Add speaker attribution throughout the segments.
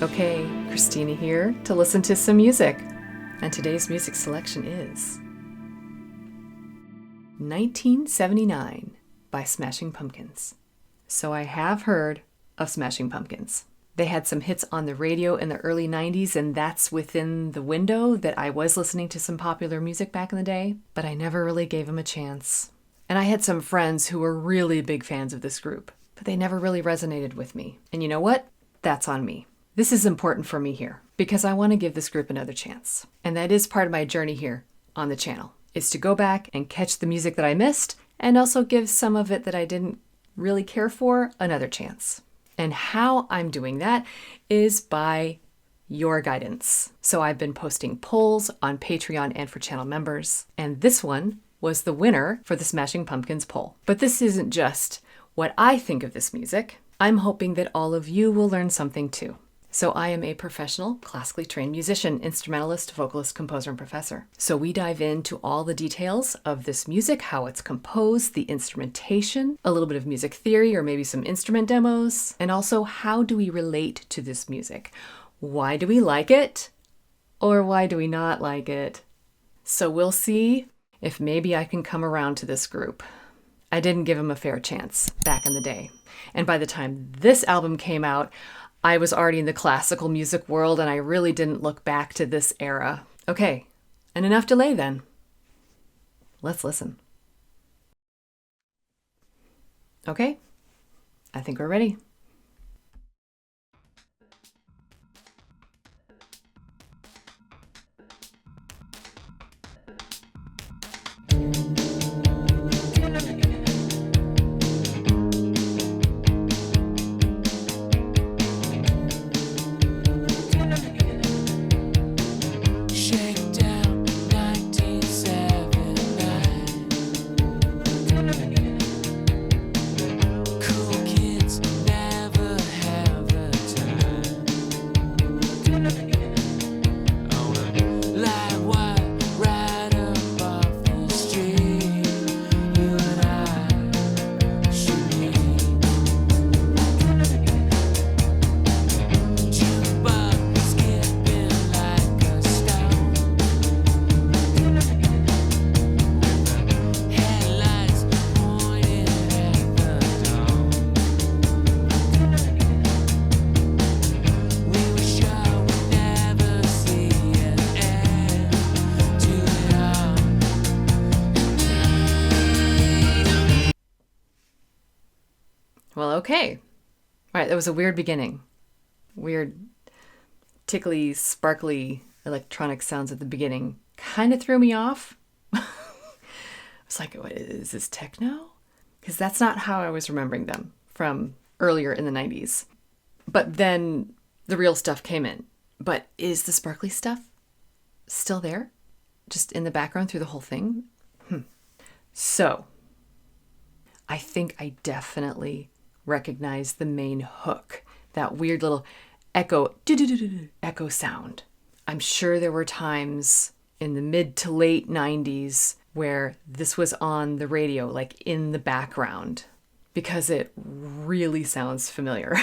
Speaker 1: Okay, Christina here to listen to some music. And today's music selection is 1979 by Smashing Pumpkins. So I have heard of Smashing Pumpkins. They had some hits on the radio in the early 90s, and that's within the window that I was listening to some popular music back in the day, but I never really gave them a chance. And I had some friends who were really big fans of this group, but they never really resonated with me. And you know what? That's on me. This is important for me here because I want to give this group another chance. And that is part of my journey here on the channel, is to go back and catch the music that I missed and also give some of it that I didn't really care for another chance. And how I'm doing that is by your guidance. So I've been posting polls on Patreon and for channel members, and this one was the winner for the Smashing Pumpkins poll. But this isn't just what I think of this music. I'm hoping that all of you will learn something too. So I am a professional, classically trained musician, instrumentalist, vocalist, composer, and professor. So we dive into all the details of this music, how it's composed, the instrumentation, a little bit of music theory or maybe some instrument demos, and also how do we relate to this music? Why do we like it? Or why do we not like it? So we'll see if maybe I can come around to this group. I didn't give them a fair chance back in the day. And by the time this album came out, I was already in the classical music world and I really didn't look back to this era. Okay, and enough delay then. Let's listen. Okay, I think we're ready. Well, okay. All right, that was a weird beginning. Weird, tickly, sparkly electronic sounds at the beginning. Kind of threw me off. I was like, what, is this techno? Because that's not how I was remembering them from earlier in the 90s. But then the real stuff came in. But is the sparkly stuff still there? Just in the background through the whole thing? So, I think I definitely recognize the main hook, that weird little echo sound. I'm sure there were times in the mid to late 90s where this was on the radio, like in the background, because it really sounds familiar.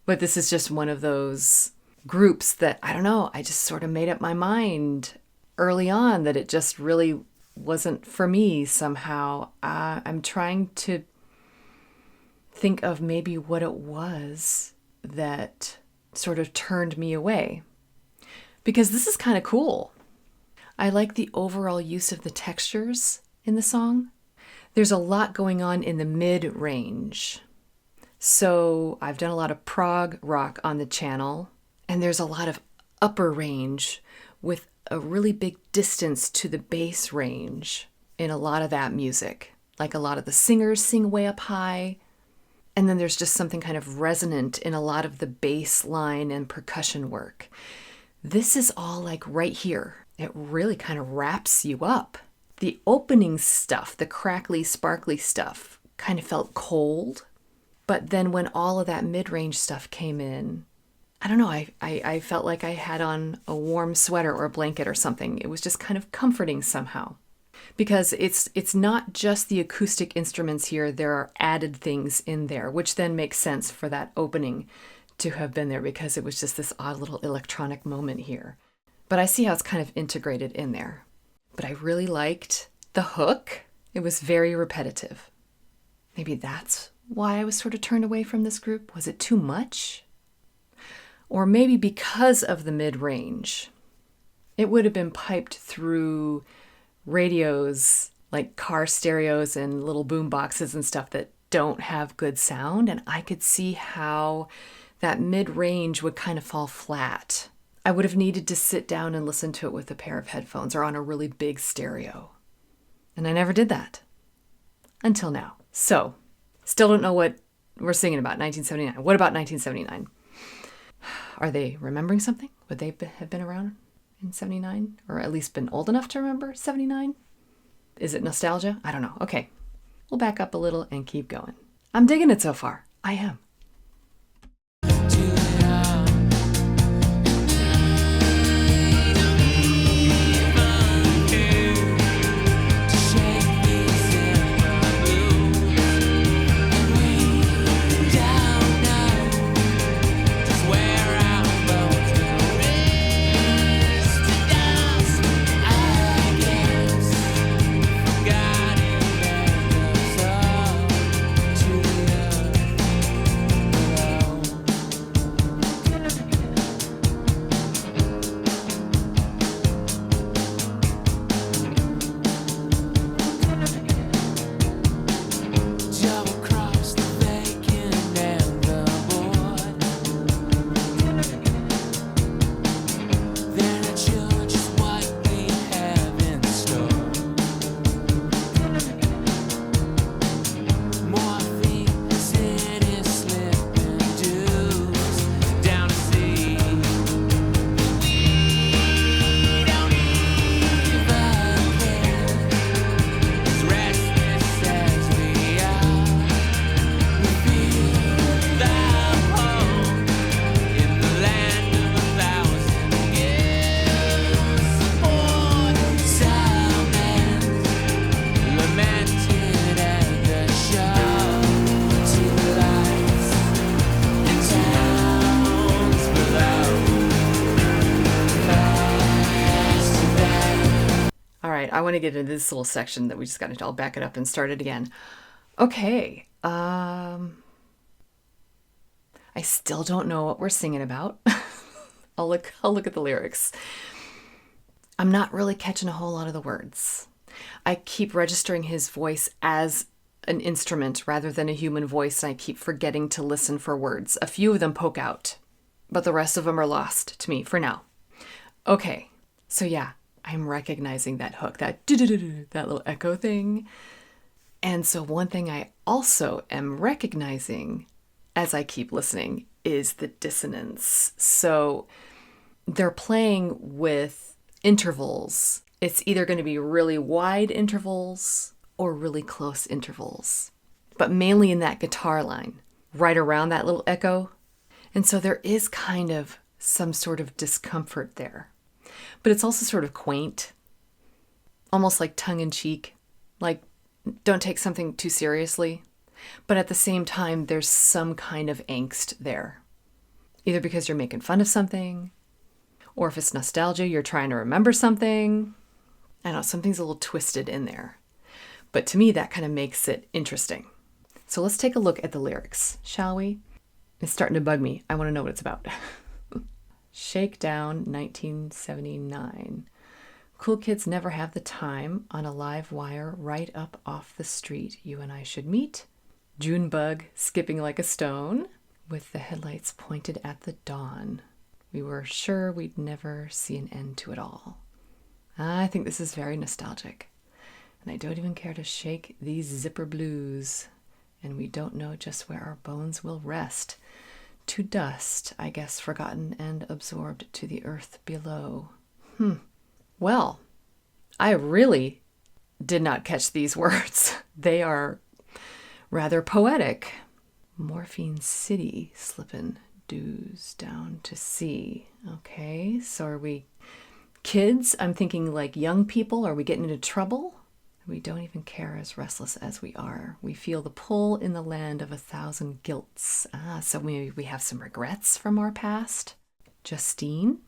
Speaker 1: But this is just one of those groups that, I don't know, I just sort of made up my mind early on that it just really wasn't for me somehow. I'm trying to think of maybe what it was that sort of turned me away. Because this is kind of cool. I like the overall use of the textures in the song. There's a lot going on in the mid-range. So I've done a lot of prog rock on the channel, and there's a lot of upper range with a really big distance to the bass range in a lot of that music. Like a lot of the singers sing way up high. And then there's just something kind of resonant in a lot of the bass line and percussion work. This is all like right here. It really kind of wraps you up. The opening stuff, the crackly, sparkly stuff, kind of felt cold. But then when all of that mid-range stuff came in, I don't know, I felt like I had on a warm sweater or a blanket or something. It was just kind of comforting somehow. because it's not just the acoustic instruments here. There are added things in there, which then makes sense for that opening to have been there because it was just this odd little electronic moment here. But I see how it's kind of integrated in there. But I really liked the hook. It was very repetitive. Maybe that's why I was sort of turned away from this group. Was it too much? Or maybe because of the mid-range. It would have been piped through radios, like car stereos and little boom boxes and stuff that don't have good sound. And I could see how that mid-range would kind of fall flat. I would have needed to sit down and listen to it with a pair of headphones or on a really big stereo. And I never did that. Until now. So, still don't know what we're singing about, 1979. What about 1979? Are they remembering something? Would they have been around in 79? Or at least been old enough to remember 79? Is it nostalgia? I don't know. Okay, we'll back up a little and keep going. I'm digging it so far. I am. I want to get into this little section that we just got into. I'll back it up and start it again. Okay. I still don't know what we're singing about. I'll look at the lyrics. I'm not really catching a whole lot of the words. I keep registering his voice as an instrument rather than a human voice, and I keep forgetting to listen for words. A few of them poke out, but the rest of them are lost to me for now. Okay, so yeah, I'm recognizing that hook, that little echo thing. And so one thing I also am recognizing as I keep listening is the dissonance. So they're playing with intervals. It's either going to be really wide intervals or really close intervals, but mainly in that guitar line, right around that little echo. And so there is kind of some sort of discomfort there. But it's also sort of quaint, almost like tongue-in-cheek, like don't take something too seriously. But at the same time, there's some kind of angst there, either because you're making fun of something, or if it's nostalgia, you're trying to remember something. I don't know, something's a little twisted in there. But to me, that kind of makes it interesting. So let's take a look at the lyrics, shall we? It's starting to bug me. I want to know what it's about. Shakedown 1979. Cool kids never have the time on a live wire right up off the street. You and I should meet. Junebug skipping like a stone with the headlights pointed at the dawn. We were sure we'd never see an end to it all. I think this is very nostalgic. And I don't even care to shake these zipper blues. And we don't know just where our bones will rest. To dust, I guess, forgotten and absorbed to the earth below. Well, I really did not catch these words. They are rather poetic. Morphine City, slippin' dews down to sea. Okay, so are we kids? I'm thinking like young people. Are we getting into trouble? We don't even care as restless as we are. We feel the pull in the land of 1,000 guilts. So maybe we have some regrets from our past. Justine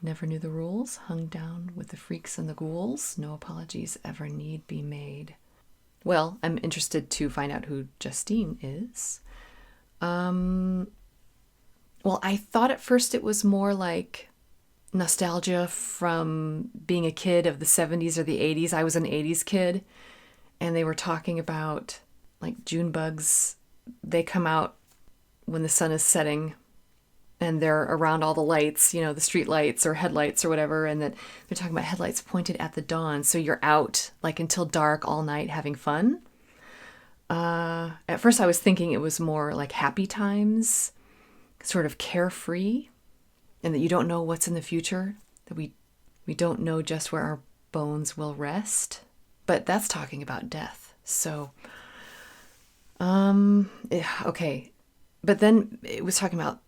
Speaker 1: never knew the rules, hung down with the freaks and the ghouls. No apologies ever need be made. Well, I'm interested to find out who Justine is. Well, I thought at first it was more like nostalgia from being a kid of the 70s or the 80s. I was an 80s kid, and they were talking about like June bugs. They come out when the sun is setting, and they're around all the lights, the street lights or headlights or whatever, and that they're talking about headlights pointed at the dawn. So you're out like until dark all night having fun. At first I was thinking it was more like happy times, sort of carefree, and that you don't know what's in the future, that we don't know just where our bones will rest. But that's talking about death. So, okay. But then it was talking about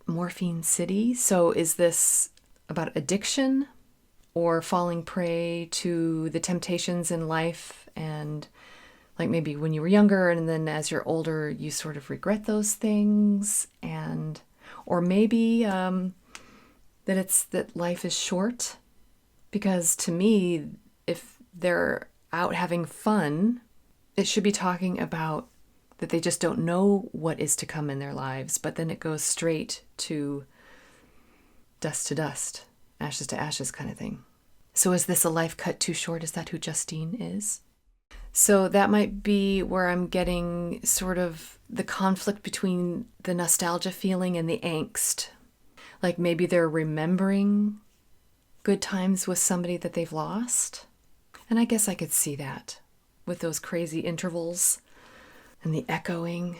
Speaker 1: Morphine City. So is this about addiction or falling prey to the temptations in life, and like maybe when you were younger and then as you're older you sort of regret those things, and or maybe that it's that life is short? Because to me, if they're out having fun, it should be talking about that they just don't know what is to come in their lives, but then it goes straight to dust, ashes to ashes kind of thing. So is this a life cut too short? Is that who Justine is? So that might be where I'm getting sort of the conflict between the nostalgia feeling and the angst. Like maybe they're remembering good times with somebody that they've lost. And I guess I could see that with those crazy intervals and the echoing.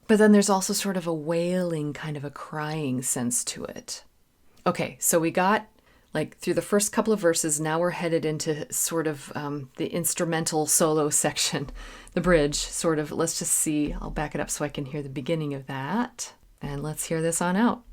Speaker 1: But then there's also sort of a wailing, kind of a crying sense to it. Okay, so we got like through the first couple of verses. Now we're headed into sort of the instrumental solo section, the bridge, sort of. Let's just see. I'll back it up so I can hear the beginning of that. And let's hear this on out.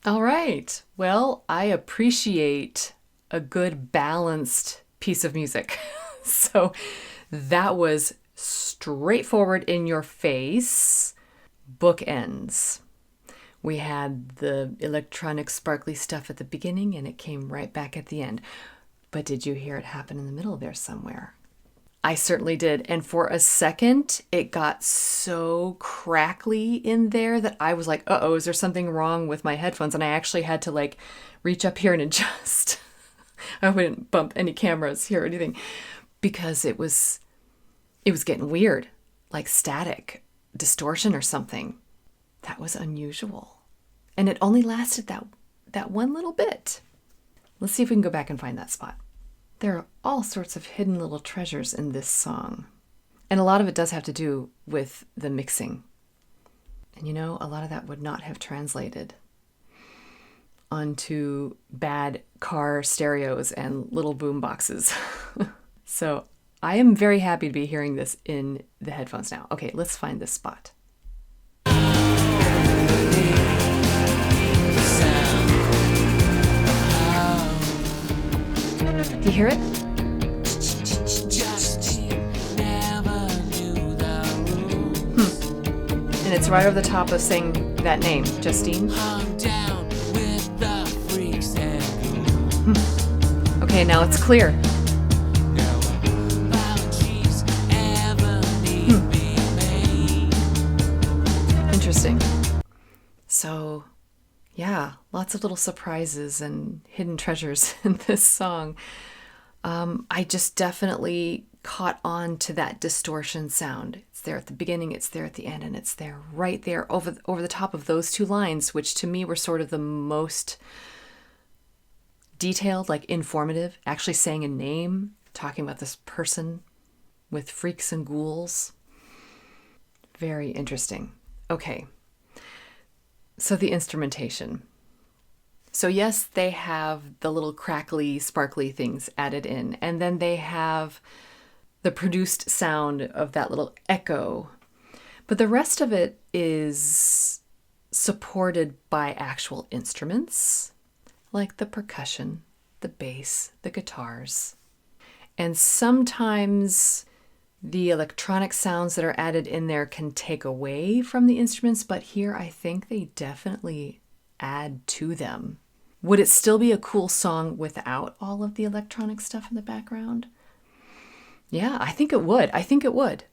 Speaker 1: All right. Well, I appreciate a good balanced piece of music. So that was straightforward, in your face, bookends. We had the electronic sparkly stuff at the beginning and it came right back at the end. But did you hear it happen in the middle there somewhere? I certainly did. And for a second, it got so crackly in there that I was like, uh-oh, is there something wrong with my headphones? And I actually had to like reach up here and adjust. I hope I didn't bump any cameras here or anything, because it was getting weird, like static, distortion or something. That was unusual. And it only lasted that one little bit. Let's see if we can go back and find that spot. There are all sorts of hidden little treasures in this song. And a lot of it does have to do with the mixing. And you know, a lot of that would not have translated onto bad car stereos and little boom boxes. So I am very happy to be hearing this in the headphones now. Okay, let's find this spot. Do you hear it? And it's right over the top of saying that name, Justine. Okay, now it's clear. Interesting. So, yeah, lots of little surprises and hidden treasures in this song. I just definitely caught on to that distortion sound. It's there at the beginning, it's there at the end, and it's there right there over the top of those two lines, which to me were sort of the most detailed, like informative, actually saying a name, talking about this person with freaks and ghouls. Very interesting. Okay, so the instrumentation. So yes, they have the little crackly, sparkly things added in, and then they have the produced sound of that little echo. But the rest of it is supported by actual instruments, like the percussion, the bass, the guitars. And sometimes the electronic sounds that are added in there can take away from the instruments, but here I think they definitely add to them. Would it still be a cool song without all of the electronic stuff in the background? Yeah, I think it would.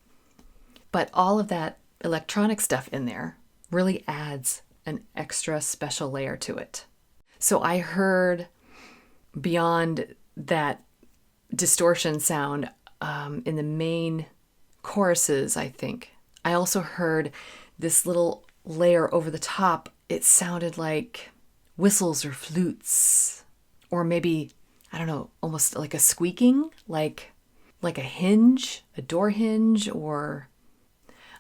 Speaker 1: But all of that electronic stuff in there really adds an extra special layer to it. So I heard beyond that distortion sound in the main choruses, I think. I also heard this little layer over the top. It sounded like whistles or flutes, or maybe, I don't know, almost like a squeaking, like a hinge, a door hinge, or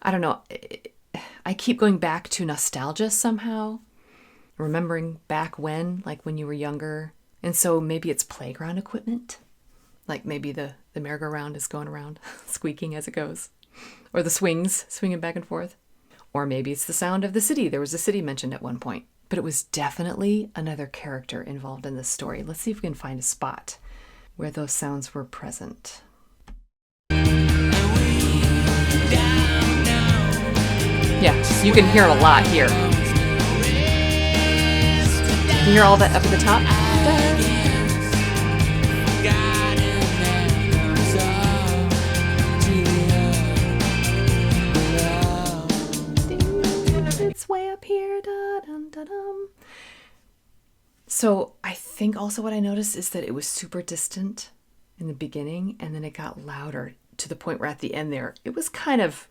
Speaker 1: I don't know. I keep going back to nostalgia somehow, remembering back when, like when you were younger. And so maybe it's playground equipment, like maybe the merry-go-round is going around, squeaking as it goes, or the swings swinging back and forth. Or maybe it's the sound of the city. There was a city mentioned at one point, but it was definitely another character involved in this story. Let's see if we can find a spot where those sounds were present. Yeah, you can hear a lot here. You hear all that up at the top? It's way up here. Da-dum-da-dum. So I think also what I noticed is that it was super distant in the beginning, and then it got louder to the point where at the end there, it was kind of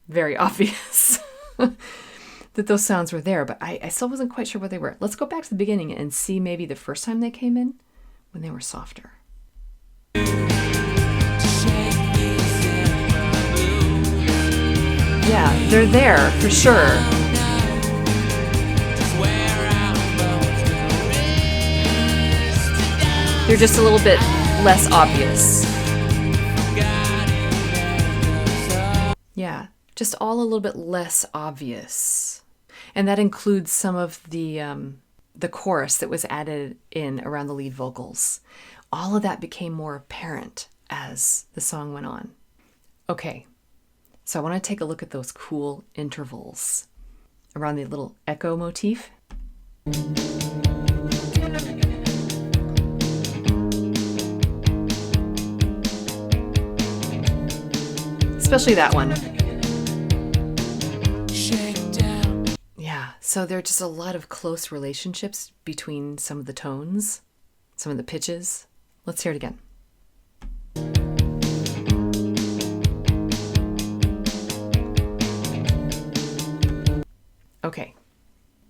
Speaker 1: very obvious that those sounds were there, but I still wasn't quite sure what they were. Let's go back to the beginning and see maybe the first time they came in when they were softer. Yeah, they're there for sure. They're just a little bit less obvious. Yeah, just all a little bit less obvious. And that includes some of the chorus that was added in around the lead vocals. All of that became more apparent as the song went on. Okay, so I want to take a look at those cool intervals around the little echo motif. Especially that one. Yeah, so there are just a lot of close relationships between some of the tones, some of the pitches. Let's hear it again. Okay,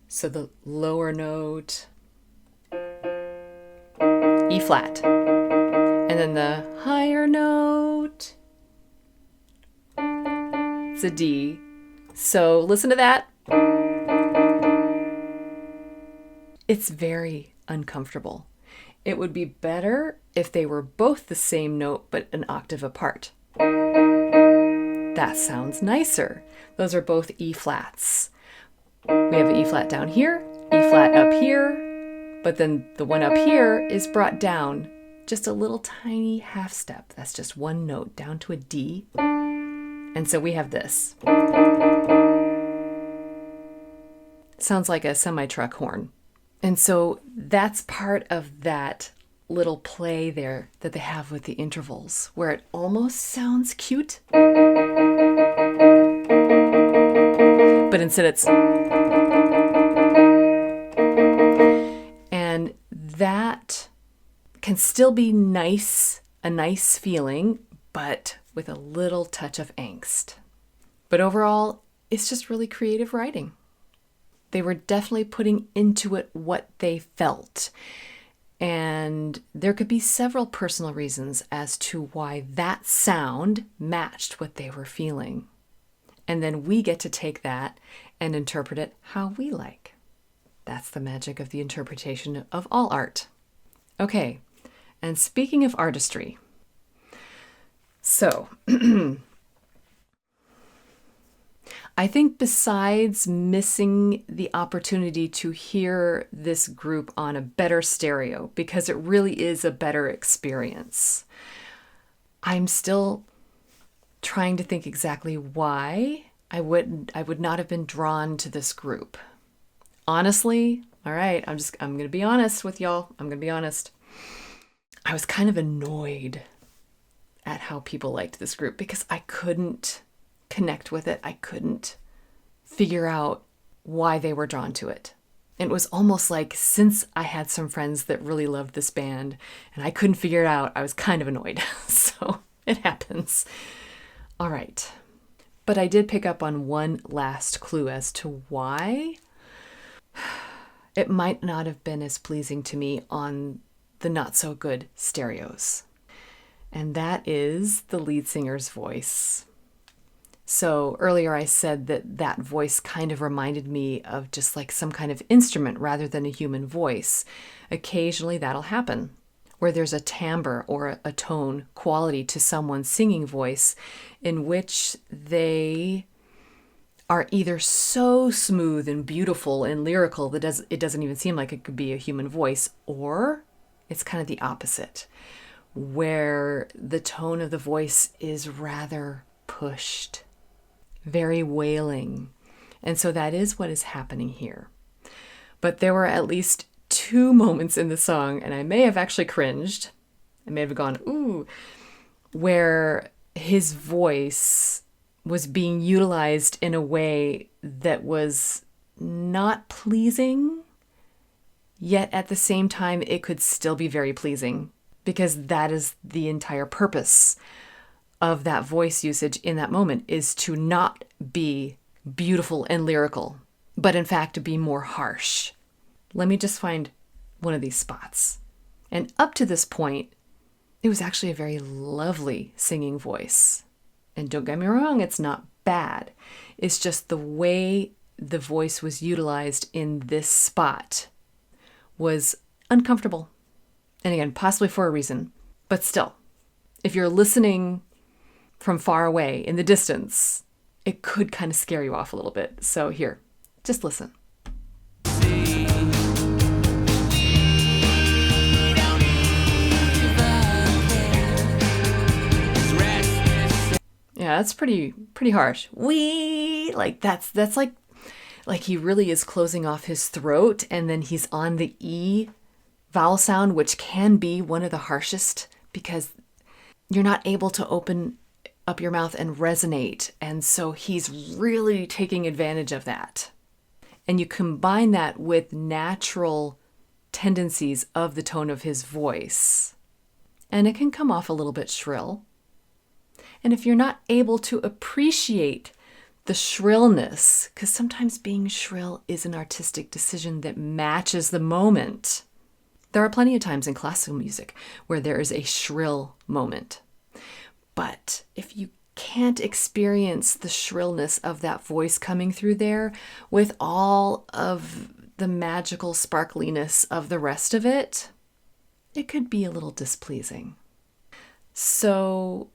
Speaker 1: so the lower note, E flat, and then the higher note, it's a D. So listen to that. It's very uncomfortable. It would be better if they were both the same note but an octave apart. That sounds nicer. Those are both E flats. We have an E flat down here, E flat up here, but then the one up here is brought down just a little tiny half step. That's just one note down to a D. And so we have this. Sounds like a semi-truck horn. And so that's part of that little play there that they have with the intervals, where it almost sounds cute, but instead it's... And that can still be nice, a nice feeling, but with a little touch of angst. But overall, it's just really creative writing. They were definitely putting into it what they felt. And there could be several personal reasons as to why that sound matched what they were feeling. And then we get to take that and interpret it how we like. That's the magic of the interpretation of all art. Okay, and speaking of artistry, so I think besides missing the opportunity to hear this group on a better stereo, because it really is a better experience, I'm still trying to think exactly why I would not have been drawn to this group. Honestly, all right, I'm going to be honest with y'all. I'm going to be honest. I was kind of annoyed at how people liked this group because I couldn't connect with it. I couldn't figure out why they were drawn to it. It was almost like, since I had some friends that really loved this band and I couldn't figure it out, I was kind of annoyed. So it happens. All right. But I did pick up on one last clue as to why it might not have been as pleasing to me on the not so good stereos. And that is the lead singer's voice. So earlier I said that voice kind of reminded me of just like some kind of instrument rather than a human voice. Occasionally that'll happen, where there's a timbre or a tone quality to someone's singing voice in which they are either so smooth and beautiful and lyrical that it doesn't even seem like it could be a human voice, or it's kind of the opposite, where the tone of the voice is rather pushed, very wailing. And so that is what is happening here. But there were at least 2 moments in the song, and I may have actually cringed, I may have gone, ooh, where his voice was being utilized in a way that was not pleasing, yet at the same time it could still be very pleasing, because that is the entire purpose of that voice usage in that moment, is to not be beautiful and lyrical, but in fact to be more harsh. Let me just find one of these spots. And up to this point, it was actually a very lovely singing voice. And don't get me wrong, it's not bad. It's just the way the voice was utilized in this spot was uncomfortable. And again, possibly for a reason, but still, if you're listening from far away in the distance, it could kind of scare you off a little bit. So here, just listen. Yeah, that's pretty harsh. That's like he really is closing off his throat, and then he's on the E vowel sound, which can be one of the harshest because you're not able to open up your mouth and resonate. And so he's really taking advantage of that. And you combine that with natural tendencies of the tone of his voice. and it can come off a little bit shrill. And if you're not able to appreciate the shrillness, because sometimes being shrill is an artistic decision that matches the moment. There are plenty of times in classical music where there is a shrill moment. But if you can't experience the shrillness of that voice coming through there with all of the magical sparkliness of the rest of it, it could be a little displeasing. So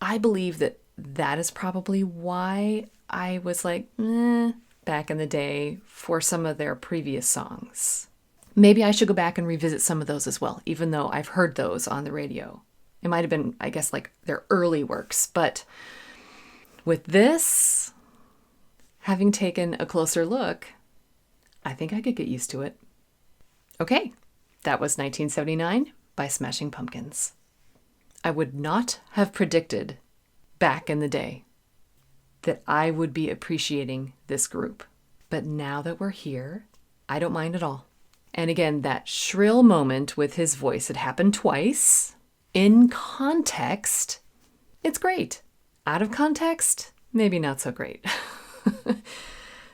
Speaker 1: I believe that that is probably why I was like, back in the day for some of their previous songs. Maybe I should go back and revisit some of those as well, even though I've heard those on the radio. It might have been, I guess, like their early works. But with this, having taken a closer look, I think I could get used to it. Okay, that was 1979 by Smashing Pumpkins. I would not have predicted back in the day that I would be appreciating this group. But now that we're here, I don't mind at all. And again, that shrill moment with his voice, it happened twice. In context, it's great. Out of context, maybe not so great.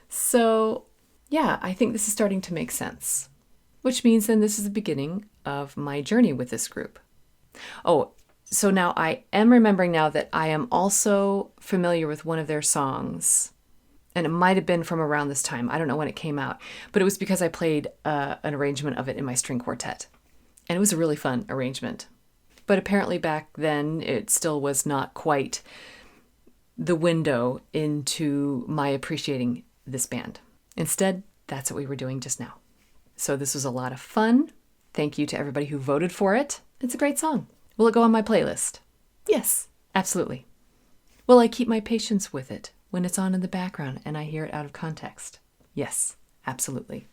Speaker 1: So, yeah, I think this is starting to make sense, which means then this is the beginning of my journey with this group. Oh, so now I am remembering now that I am also familiar with one of their songs, and it might have been from around this time. I don't know when it came out, but it was because I played an arrangement of it in my string quartet, and it was a really fun arrangement. But apparently back then, it still was not quite the window into my appreciating this band. Instead, that's what we were doing just now. So this was a lot of fun. Thank you to everybody who voted for it. It's a great song. Will it go on my playlist? Yes, absolutely. Will I keep my patience with it when it's on in the background and I hear it out of context? Yes, absolutely.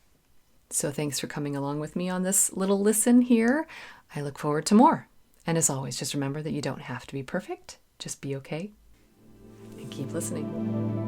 Speaker 1: So thanks for coming along with me on this little listen here. I look forward to more. And as always, just remember that you don't have to be perfect. Just be okay and keep listening.